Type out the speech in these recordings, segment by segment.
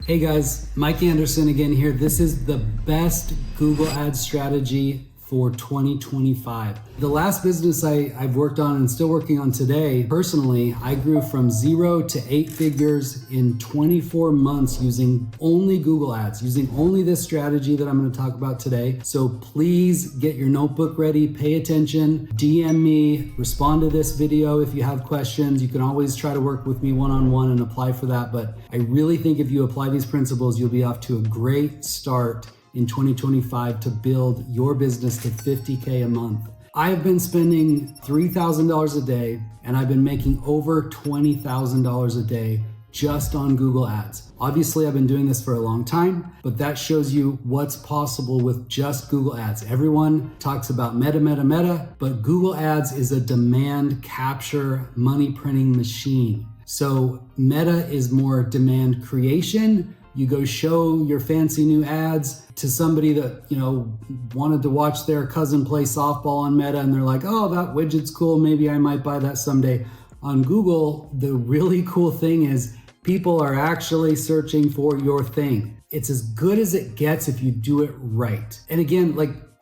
Hey guys, Mike Anderson again here. This is the best Google Ads strategy for 2025. The last business I've worked on and still working on today, personally, I grew from 0 to 8 figures in 24 months using only Google Ads, using only this strategy that I'm going to talk about today. So please get your notebook ready, pay attention, DM me, respond to this video if you have questions. You can always try to work with me one-on-one and apply for that. But I really think if you apply these principles, you'll be off to a great start in 2025 to build your business to 50K a month. I have been spending $3,000 a day and I've been making over $20,000 a day just on Google Ads. Obviously, I've been doing this for a long time, but that shows you what's possible with just Google Ads. Everyone talks about meta, but Google Ads is a demand capture money printing machine. So Meta is more demand creation. You go show your fancy new ads to somebody that, wanted to watch their cousin play softball on Meta and they're like, oh, that widget's cool. Maybe I might buy that someday. On Google, the really cool thing is people are actually searching for your thing. It's as good as it gets if you do it right. And again,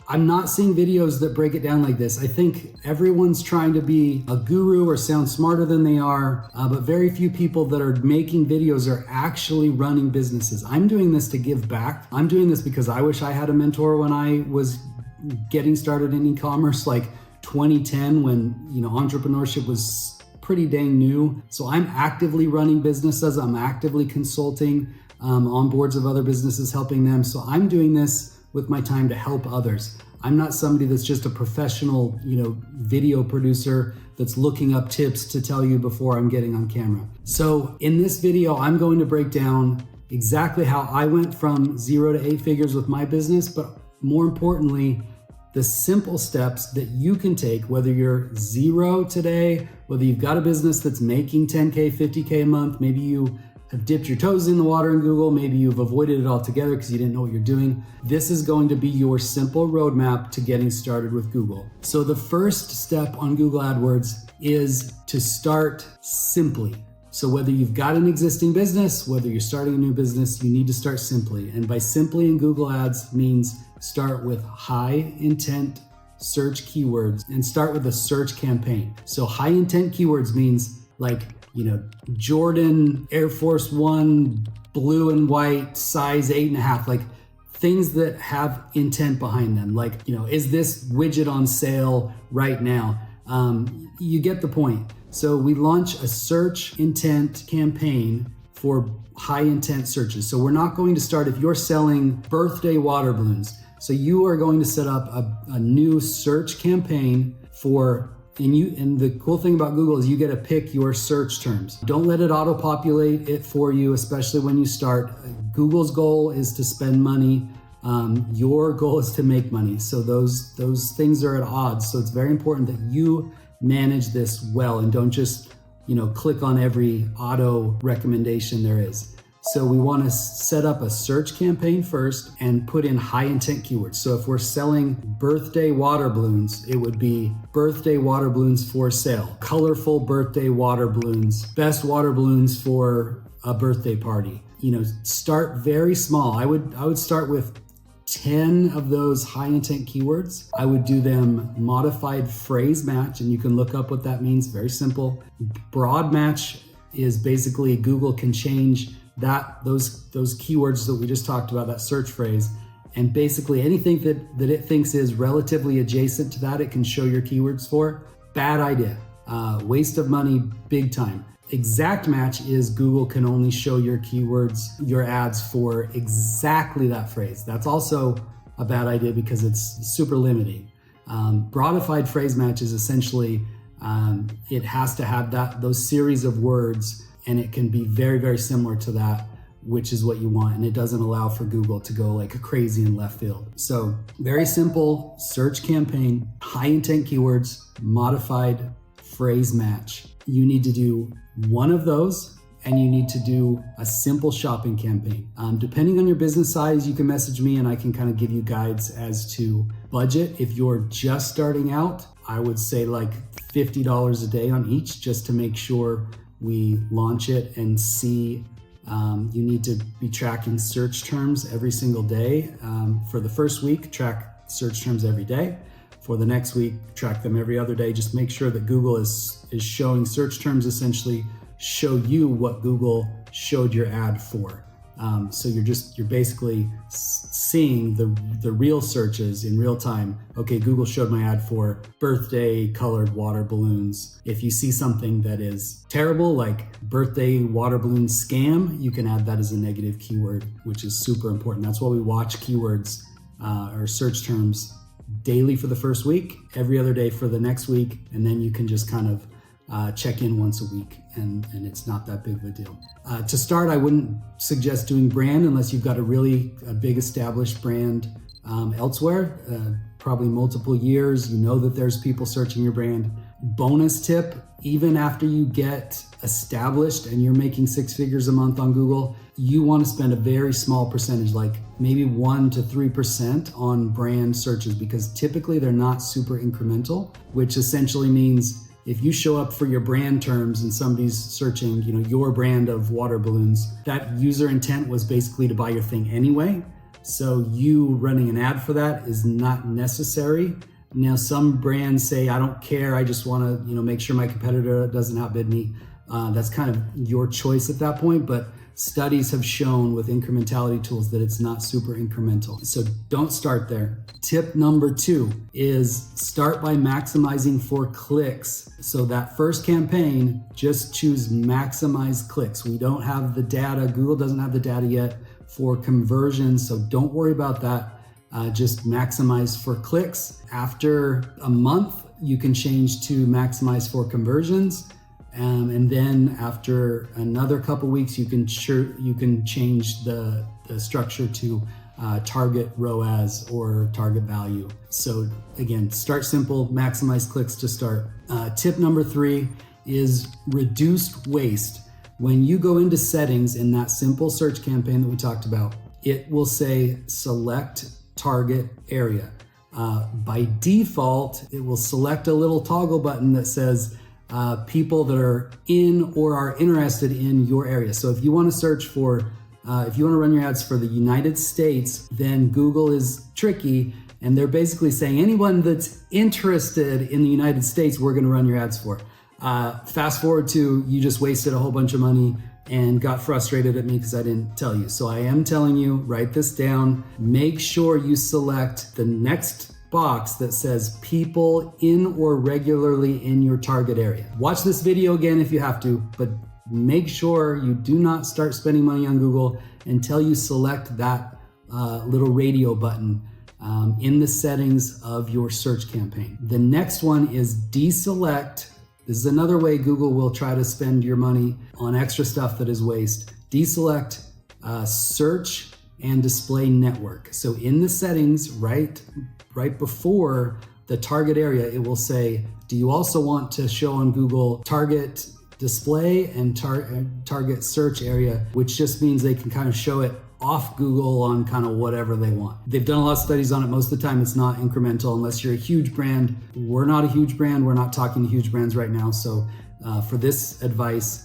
I'm not seeing videos that break it down like this. I think everyone's trying to be a guru or sound smarter than they are, but very few people that are making videos are actually running businesses. I'm doing this to give back. I'm doing this because I wish I had a mentor when I was getting started in e-commerce, like 2010, when entrepreneurship was pretty dang new. So I'm actively running businesses. I'm actively consulting on boards of other businesses, helping them. So I'm doing this with my time to help others. I'm not somebody that's just a professional, video producer that's looking up tips to tell you before I'm getting on camera. So in this video, I'm going to break down exactly how I went from 0 to 8 figures with my business, but more importantly, the simple steps that you can take, whether you're 0 today, whether you've got a business that's making 10K, 50K a month, maybe you have dipped your toes in the water in Google, maybe you've avoided it altogether because you didn't know what you're doing. This is going to be your simple roadmap to getting started with Google. So the first step on Google AdWords is to start simply. So whether you've got an existing business, whether you're starting a new business, you need to start simply. And by simply in Google Ads means start with high intent search keywords and start with a search campaign. So high intent keywords means Jordan Air Force One, blue and white, size 8.5, things that have intent behind them. Is this widget on sale right now? You get the point. So we launch a search intent campaign for high intent searches. So we're not going to start if you're selling birthday water balloons. So you are going to set up a new search campaign for And the cool thing about Google is you get to pick your search terms. Don't let it auto-populate it for you, especially when you start. Google's goal is to spend money. Your goal is to make money. So those things are at odds. So it's very important that you manage this well and don't just, click on every auto recommendation there is. So we want to set up a search campaign first and put in high intent keywords. So if we're selling birthday water balloons, it would be birthday water balloons for sale, colorful birthday water balloons, best water balloons for a birthday party. Start very small. I would start with 10 of those high intent keywords. I would do them modified phrase match, and you can look up what that means. Very simple. Broad match is basically Google can change those keywords that we just talked about, that search phrase, and basically anything that it thinks is relatively adjacent to that, it can show your keywords for. Bad idea. Waste of money, big time. Exact match is Google can only show your keywords, your ads for exactly that phrase. That's also a bad idea because it's super limiting. Broadified phrase match is essentially, it has to have those series of words, and it can be very, very similar to that, which is what you want. And it doesn't allow for Google to go crazy in left field. So very simple search campaign, high intent keywords, modified phrase match. You need to do one of those, and you need to do a simple shopping campaign. Depending on your business size, you can message me and I can kind of give you guides as to budget. If you're just starting out, I would say $50 a day on each, just to make sure we launch it and see You need to be tracking search terms every single day. For the first week, track search terms every day. For the next week, track them every other day. Just make sure that Google is showing search terms, essentially show you what Google showed your ad for. So you're basically seeing the real searches in real time. Okay, Google showed my ad for birthday colored water balloons. If you see something that is terrible, like birthday water balloon scam, you can add that as a negative keyword, which is super important. That's why we watch keywords or search terms daily for the first week, every other day for the next week, and then you can just kind of check in once a week, and it's not that big of a deal. To start, I wouldn't suggest doing brand unless you've got a big established brand elsewhere, probably multiple years. You know that there's people searching your brand. Bonus tip, even after you get established and you're making 6 figures a month on Google, you want to spend a very small percentage, like maybe 1 to 3% on brand searches, because typically they're not super incremental, which essentially means if you show up for your brand terms and somebody's searching, your brand of water balloons, that user intent was basically to buy your thing anyway. So you running an ad for that is not necessary. Now, some brands say, I don't care, I just want to, make sure my competitor doesn't outbid me. That's kind of your choice at that point, but studies have shown with incrementality tools that it's not super incremental. So don't start there. Tip number 2 is start by maximizing for clicks. So that first campaign, just choose maximize clicks. We don't have the data. Google doesn't have the data yet for conversions, so don't worry about that. Just maximize for clicks. After a month, you can change to maximize for conversions. And then after another couple weeks, you can change the structure to target ROAS or target value. So again, start simple, maximize clicks to start. Tip number 3 is reduced waste. When you go into settings in that simple search campaign that we talked about, it will say select target area. By default, it will select a little toggle button that says people that are in or are interested in your area. So if you want to search for, if you want to run your ads for the United States, then Google is tricky, and they're basically saying anyone that's interested in the United States, we're going to run your ads for. Fast forward to you just wasted a whole bunch of money and got frustrated at me because I didn't tell you. So I am telling you, write this down. Make sure you select the next box that says people in or regularly in your target area. Watch this video again if you have to, but make sure you do not start spending money on Google until you select that little radio button in the settings of your search campaign. The next one is deselect. This is another way Google will try to spend your money on extra stuff that is waste. Deselect search and display network. So in the settings, right before the target area, it will say, do you also want to show on Google target display and target search area, which just means they can kind of show it off Google on kind of whatever they want. They've done a lot of studies on it. Most of the time it's not incremental unless you're a huge brand. We're not a huge brand. We're not talking to huge brands right now. So for this advice,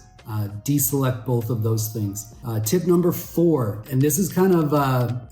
deselect both of those things. Tip number 4, and this is kind of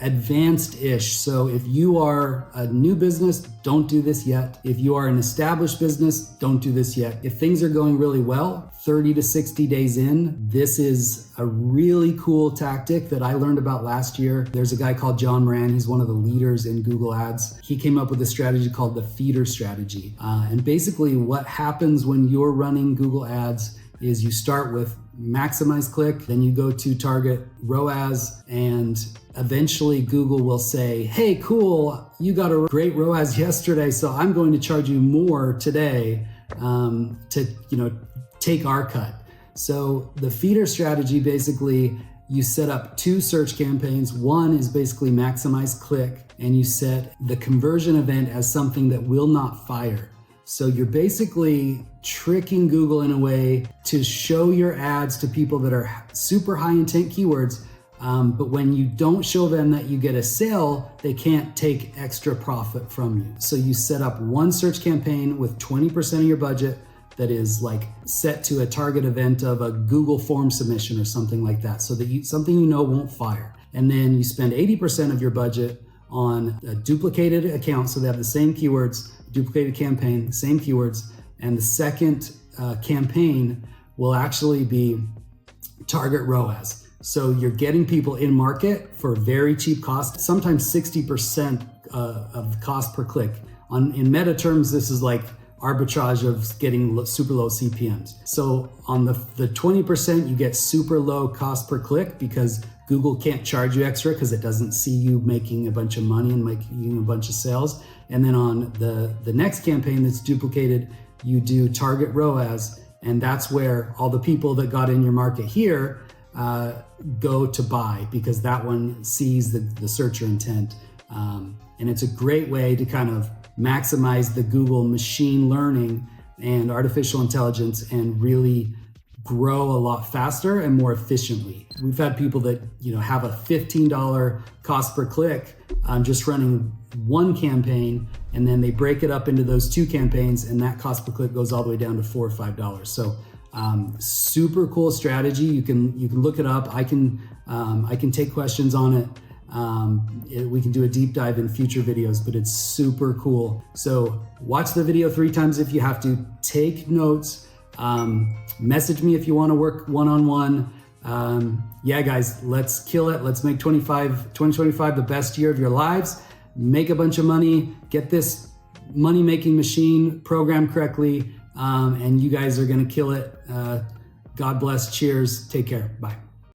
advanced-ish. So if you are a new business, don't do this yet. If you are an established business, don't do this yet. If things are going really well, 30 to 60 days in, this is a really cool tactic that I learned about last year. There's a guy called John Moran. He's one of the leaders in Google Ads. He came up with a strategy called the feeder strategy. And basically what happens when you're running Google Ads is you start with maximize click, then you go to target ROAS, and eventually Google will say, hey, cool, you got a great ROAS yesterday, so I'm going to charge you more today to take our cut. So the feeder strategy, basically, you set up 2 search campaigns. One is basically maximize click, and you set the conversion event as something that will not fire. So you're basically tricking Google in a way to show your ads to people that are super high intent keywords. But when you don't show them that you get a sale, they can't take extra profit from you. So you set up one search campaign with 20% of your budget that is like set to a target event of a Google form submission or something like that, so that something you know won't fire. And then you spend 80% of your budget on a duplicated account, so they have the same keywords, duplicated campaign, same keywords, and the second campaign will actually be target ROAS. So you're getting people in market for very cheap cost, sometimes 60% of the cost per click. In meta terms, this is like arbitrage of getting super low CPMs. So on the 20%, you get super low cost per click because Google can't charge you extra because it doesn't see you making a bunch of money and making a bunch of sales. And then on the next campaign that's duplicated, you do target ROAS, and that's where all the people that got in your market here go to buy, because that one sees the searcher intent. And it's a great way to kind of maximize the Google machine learning and artificial intelligence and really grow a lot faster and more efficiently. We've had people that have a $15 cost per click just running one campaign, and then they break it up into those two campaigns, and that cost per click goes all the way down to $4 or $5. So super cool strategy. You can look it up. I can take questions on it. We can do a deep dive in future videos, but it's super cool. So watch the video 3 times if you have to. Take notes. Message me if you want to work one-on-one. Yeah, guys, let's kill it. Let's make 2025 the best year of your lives. Make a bunch of money. Get this money-making machine programmed correctly, and you guys are going to kill it. God bless. Cheers. Take care. Bye.